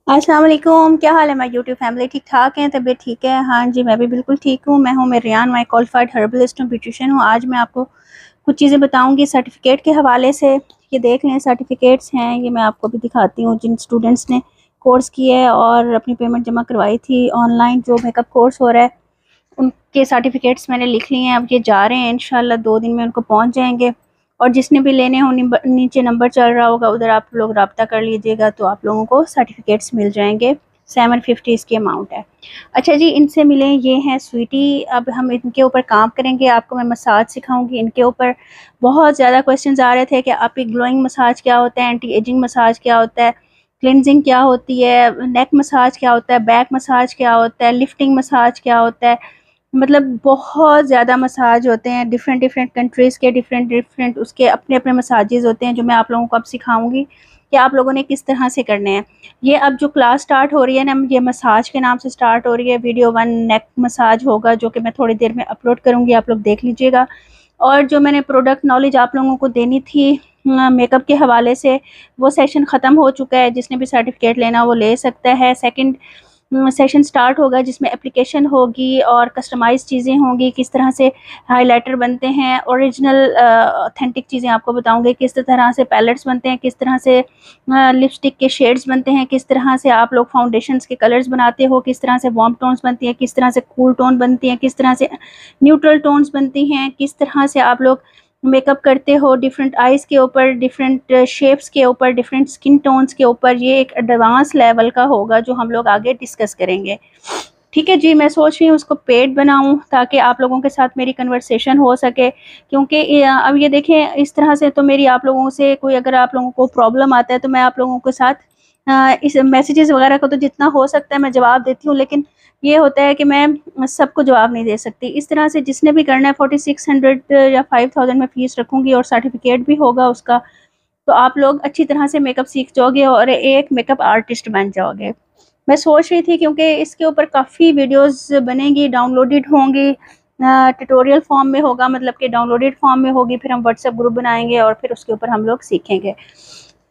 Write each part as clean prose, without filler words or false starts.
अस्सलाम वालेकुम, क्या हाल है माय यूट्यूब फैमिली? ठीक ठाक हैं, तबीयत ठीक है? हाँ जी, मैं भी बिल्कुल ठीक हूँ। मैं हूँ मेरियान, मैं क्वालिफाइड हर्बलिस्ट हूँ, ब्यूटिशियन हूँ। आज मैं आपको कुछ चीज़ें बताऊँगी सर्टिफिकेट के हवाले से। ये देख लें, सर्टिफिकेट्स हैं, ये मैं आपको भी दिखाती हूँ। जिन स्टूडेंट्स ने कोर्स किया है और अपनी पेमेंट जमा करवाई थी ऑनलाइन, जो मेकअप कोर्स हो रहा है, उनके सर्टिफिकेट्स मैंने लिख लिए हैं। अब ये जा रहे हैं, इंशाल्लाह 2 दिन में उनको पहुँच जाएंगे। और जिसने भी लेने हो, नीचे नंबर चल रहा होगा, उधर आप लोग रब्ता कर लीजिएगा, तो आप लोगों को सर्टिफिकेट्स मिल जाएंगे। 750 इसकी अमाउंट है। अच्छा जी, इनसे मिलें, ये हैं स्वीटी। अब हम इनके ऊपर काम करेंगे, आपको मैं मसाज सिखाऊंगी इनके ऊपर। बहुत ज़्यादा क्वेश्चंस आ रहे थे कि आप ग्लोइंग मसाज क्या होता है, एंटी एजिंग मसाज क्या होता है, क्लिनजिंग क्या होती है, नेक मसाज क्या होता है, बैक मसाज क्या होता है, लिफ्टिंग मसाज क्या होता है। मतलब बहुत ज़्यादा मसाज होते हैं, डिफरेंट डिफरेंट कंट्रीज़ के डिफरेंट डिफरेंट उसके अपने अपने मसाजेस होते हैं, जो मैं आप लोगों को अब सिखाऊंगी कि आप लोगों ने किस तरह से करने हैं। ये अब जो क्लास स्टार्ट हो रही है ना, ये मसाज के नाम से स्टार्ट हो रही है। वीडियो 1 नेक मसाज होगा, जो कि मैं थोड़ी देर में अपलोड करूँगी, आप लोग देख लीजिएगा। और जो मैंने प्रोडक्ट नॉलेज आप लोगों को देनी थी मेकअप के हवाले से, वो सेशन ख़त्म हो चुका है। जिसने भी सर्टिफिकेट लेना वो ले सकता है। सेकंड सेशन स्टार्ट होगा, जिसमें एप्लीकेशन होगी और कस्टमाइज़ चीज़ें होंगी, किस तरह से हाइलाइटर बनते हैं, ओरिजिनल ऑथेंटिक चीज़ें आपको बताऊंगे, किस तरह से पैलेट्स बनते हैं, किस तरह से लिपस्टिक के शेड्स बनते हैं, किस तरह से आप लोग फाउंडेशंस के कलर्स बनाते हो, किस तरह से वार्म टोन्स बनती हैं, किस तरह से कूल टोन बनती हैं, किस तरह से न्यूट्रल टोन्स बनती हैं, किस तरह से आप लोग मेकअप करते हो डिफरेंट आइज़ के ऊपर, डिफरेंट शेप्स के ऊपर, डिफरेंट स्किन टोन्स के ऊपर। ये एक एडवांस लेवल का होगा जो हम लोग आगे डिस्कस करेंगे। ठीक है जी, मैं सोच रही हूँ उसको पेड बनाऊँ ताकि आप लोगों के साथ मेरी कन्वर्सेशन हो सके। क्योंकि अब ये देखें, इस तरह से तो मेरी आप लोगों से कोई, अगर आप लोगों को प्रॉब्लम आता है तो मैं आप लोगों के साथ इस मैसेजेस वगैरह को तो जितना हो सकता है मैं जवाब देती हूँ, लेकिन ये होता है कि मैं सबको जवाब नहीं दे सकती। इस तरह से जिसने भी करना है, 4600 या 5000 में फ़ीस रखूँगी और सर्टिफिकेट भी होगा उसका। तो आप लोग अच्छी तरह से मेकअप सीख जाओगे और एक मेकअप आर्टिस्ट बन जाओगे। मैं सोच रही थी, क्योंकि इसके ऊपर काफ़ी वीडियोस बनेंगी, डाउनलोडेड होंगी, ट्यूटोरियल फॉर्म में होगा, मतलब कि डाउनलोडेड फॉर्म में होगी। फिर हम व्हाट्सएप ग्रुप बनाएंगे और फिर उसके ऊपर हम लोग सीखेंगे।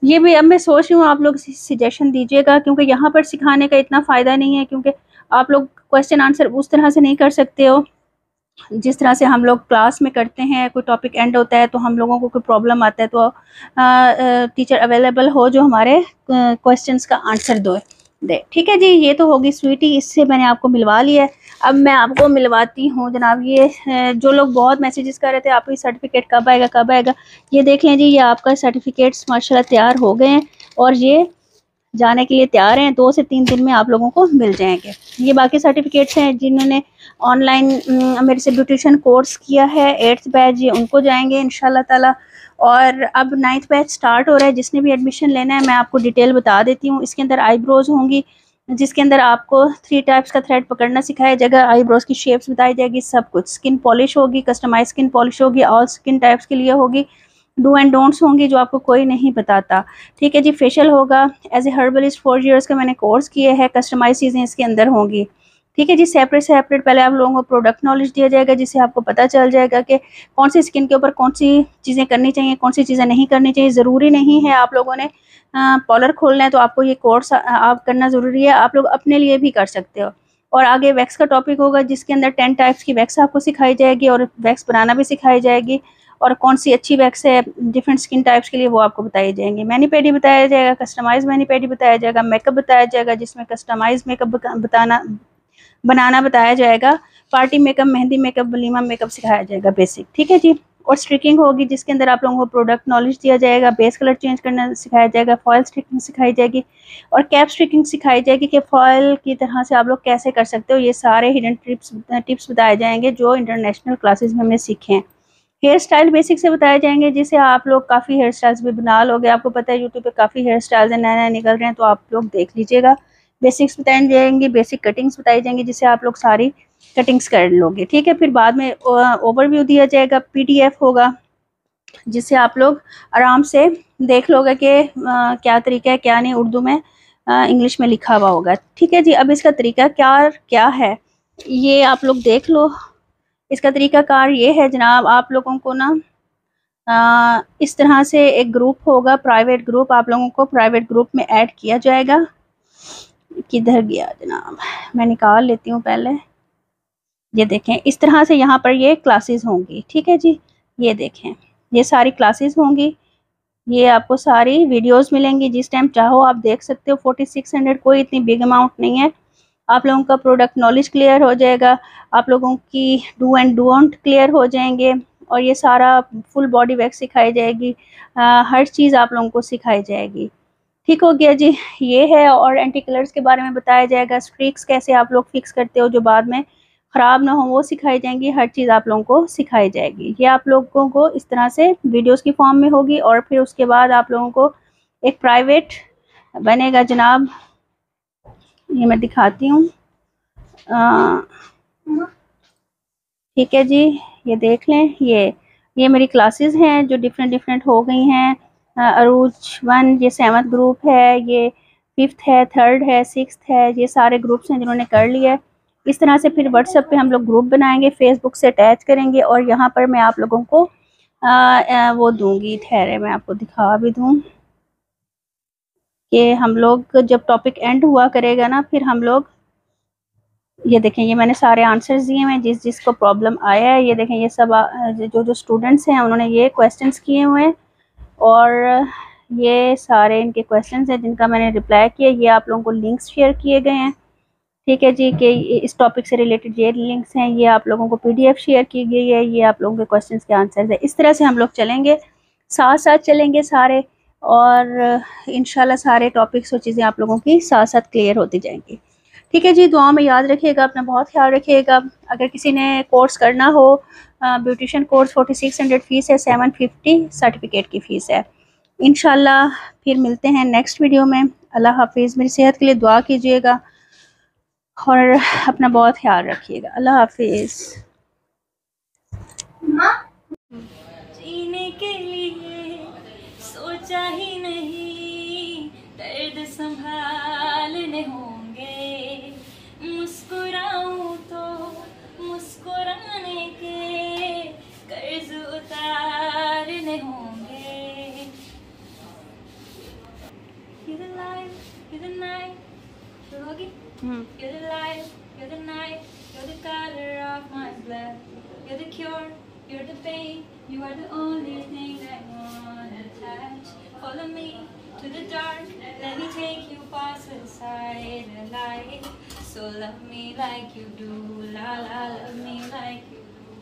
ये भी अब मैं सोच रही हूँ, आप लोग सजेशन दीजिएगा, क्योंकि यहाँ पर सिखाने का इतना फ़ायदा नहीं है, क्योंकि आप लोग क्वेश्चन आंसर उस तरह से नहीं कर सकते हो जिस तरह से हम लोग क्लास में करते हैं। कोई टॉपिक एंड होता है तो हम लोगों को कोई प्रॉब्लम आता है तो टीचर अवेलेबल हो जो हमारे क्वेश्चंस का आंसर दे। ठीक है जी, ये तो होगी स्वीटी, इससे मैंने आपको मिलवा लिया है। अब मैं आपको मिलवाती हूँ जनाब। ये जो लोग बहुत मैसेजेस कर रहे थे आपकी सर्टिफिकेट कब आएगा कब आएगा, ये देख लें जी, ये आपका सर्टिफिकेट्स माशाल्लाह तैयार हो गए हैं और ये जाने के लिए तैयार हैं। 2 से 3 दिन में आप लोगों को मिल जाएंगे। ये बाकी सर्टिफिकेट्स हैं जिन्होंने ऑनलाइन मेरे से ब्यूटिशियन कोर्स किया है 8th बैच, ये उनको जाएंगे इंशाल्लाह ताला। और अब 9th बैच स्टार्ट हो रहा है। जिसने भी एडमिशन लेना है मैं आपको डिटेल बता देती हूँ। इसके अंदर आईब्रोज होंगी, जिसके अंदर आपको 3 टाइप्स का थ्रेड पकड़ना सिखाया जाएगा, आईब्रोज की शेप्स बताई जाएगी, सब कुछ। स्किन पॉलिश होगी, कस्टमाइज स्किन पॉलिश होगी, ऑल स्किन टाइप्स के लिए होगी। डू एंड डोंट्स होंगी जो आपको कोई नहीं बताता। ठीक है जी, फेशियल होगा। एज ए हर्बलिस्ट 4 ईयर्स का मैंने कोर्स किया है, कस्टमाइज चीज़ें इसके अंदर होंगी। ठीक है जी, सेपरेट सेपरेट पहले आप लोगों को प्रोडक्ट नॉलेज दिया जाएगा, जिससे आपको पता चल जाएगा कि कौन सी स्किन के ऊपर कौन सी चीज़ें करनी चाहिए, कौन सी चीज़ें नहीं करनी चाहिए। ज़रूरी नहीं है आप लोगों ने पार्लर खोलना है तो आपको ये कोर्स आप करना ज़रूरी है, आप लोग अपने लिए भी कर सकते हो। और आगे वैक्स का टॉपिक होगा, जिसके अंदर 10 टाइप्स की वैक्स आपको सिखाई जाएगी और वैक्स बनाना भी सिखाई जाएगी। और कौन सी अच्छी वैक्स है डिफरेंट स्किन टाइप्स के लिए वो आपको बताई जाएंगे। मैनी पेडी बताया जाएगा, कस्टमाइज मैनी पेडी बताया जाएगा, मेकअप बताया जाएगा जिसमें कस्टमाइज मेकअप बताना बनाना बताया जाएगा, party makeup, mehndi makeup, walima makeup सिखाया जाएगा बेसिक। ठीक है जी। और स्ट्रिकिंग होगी, जिसके अंदर आप लोगों को प्रोडक्ट नॉलेज दिया जाएगा, बेस कलर चेंज करना सिखाया जाएगा, फॉयल स्ट्रिकिंग सिखाई जाएगी और कैप स्ट्रिकिंग सिखाई जाएगी कि फॉयल की तरह से आप लोग कैसे कर सकते हो। ये सारे हिडन टिप्स बताए जाएंगे जो इंटरनेशनल क्लासेस में हमने सीखे हैं। हेयर स्टाइल बेसिक से बताए जाएंगे, जिससे आप लोग काफ़ी हेयर स्टाइल्स भी बना लोगे। आपको पता है यूट्यूब पे काफ़ी हेयर स्टाइल्स नए नए निकल रहे हैं, तो आप लोग देख लीजिएगा। बेसिक्स बताई जाएंगी, बेसिक कटिंग्स बताई जाएंगी, जिससे आप लोग सारी कटिंग्स कर लोगे। ठीक है, फिर बाद में ओवरव्यू दिया जाएगा, पीडीएफ होगा, जिससे आप लोग आराम से देख लोगे कि क्या तरीका है क्या नहीं। उर्दू में इंग्लिश में लिखा हुआ होगा। ठीक है जी। अब इसका तरीका क्या क्या है ये आप लोग देख लो। इसका तरीकाकार ये है जनाब, आप लोगों को ना इस तरह से एक ग्रुप होगा, प्राइवेट ग्रुप। आप लोगों को प्राइवेट ग्रुप में ऐड किया जाएगा। किधर गया जनाब, मैं निकाल लेती हूँ पहले। ये देखें इस तरह से यहाँ पर ये क्लासेस होंगी, ठीक है जी। ये देखें ये सारी क्लासेस होंगी, ये आपको सारी वीडियोस मिलेंगी, जिस टाइम चाहो आप देख सकते हो। 4600 कोई इतनी बिग अमाउंट नहीं है। आप लोगों का प्रोडक्ट नॉलेज क्लियर हो जाएगा, आप लोगों की डू एंड डोंट क्लियर हो जाएंगे, और ये सारा फुल बॉडी वैक्स सिखाई जाएगी, हर चीज़ आप लोगों को सिखाई जाएगी। ठीक हो गया जी। ये है, और एंटी कलर्स के बारे में बताया जाएगा, स्ट्रिक्स कैसे आप लोग फिक्स करते हो जो बाद में ख़राब ना हो वो सिखाई जाएंगी, हर चीज़ आप लोगों को सिखाई जाएगी। ये आप लोगों को इस तरह से वीडियोस की फॉर्म में होगी, और फिर उसके बाद आप लोगों को एक प्राइवेट बनेगा जनाब। ये मैं दिखाती हूँ, ठीक है जी। ये देख लें, ये मेरी क्लासेस हैं जो डिफरेंट हो गई हैं। अरूज 1 ये 7th ग्रुप है, ये 5th है, 3rd है, 6th है, ये सारे ग्रुप्स हैं जिन्होंने कर लिया है। इस तरह से फिर व्हाट्सएप पे हम लोग ग्रुप बनाएंगे, फेसबुक से अटैच करेंगे, और यहाँ पर मैं आप लोगों को वो दूंगी, ठहरे मैं आपको दिखा भी दूँ कि हम लोग जब टॉपिक एंड हुआ करेगा ना, फिर हम लोग ये देखें, ये मैंने सारे आंसर्स दिए हैं जिस जिसको प्रॉब्लम आया है। ये देखें ये सब जो स्टूडेंट्स हैं उन्होंने ये क्वेश्चंस किए हुए हैं, और ये सारे इनके क्वेश्चंस हैं जिनका मैंने रिप्लाई किया। ये आप लोगों को लिंक्स शेयर किए गए हैं, ठीक है जी, कि इस टॉपिक से रिलेटेड ये लिंक्स हैं। ये आप लोगों को PDF शेयर की गई है, ये आप लोगों के क्वेश्चन के आंसर्स है। इस तरह से हम लोग चलेंगे, साथ साथ चलेंगे सारे, और इंशाल्लाह सारे टॉपिक्स और चीज़ें आप लोगों की साथ साथ क्लियर होती जाएंगी। ठीक है जी, दुआ में याद रखिएगा, अपना बहुत ख्याल रखिएगा। अगर किसी ने कोर्स करना हो, ब्यूटिशियन कोर्स 4600 फ़ीस है, 750 सर्टिफिकेट की फ़ीस है। इंशाल्लाह फिर मिलते हैं नेक्स्ट वीडियो में। अल्लाह हाफिज़। मेरी सेहत के लिए दुआ कीजिएगा, और अपना बहुत ख्याल रखिएगा। अल्लाह हाफिज़। जीने के लिए सोचा ही नहीं, दर्द संभालने होंगे, मुस्कुराऊं तो मुस्कुराने के कर्ज उतारने होंगे। You're the light, you're the night, you're the light, you're the night, you're the color of my blood, you're the cure, you're the pain, you are the only thing I wanna touch. Follow me to the dark, let me take you past the side of light. So love me like you do, la la, love me like you do,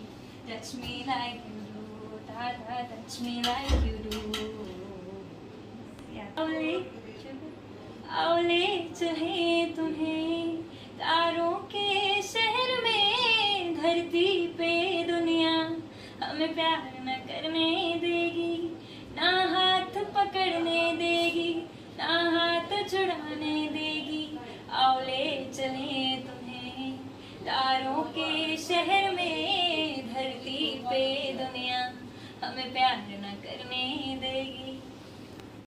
touch me like you do, da da, touch me like you do. Yeah. औले चहे तुम्हें तारों के शहर में, धरती पे दुनिया हमें प्यार न करने देगी, ना हाथ पकड़ने देगी, ना हाथ छुड़ाने देगी। औले चले तुम्हें तारों के शहर में, धरती पे दुनिया हमें प्यार न करने देगी।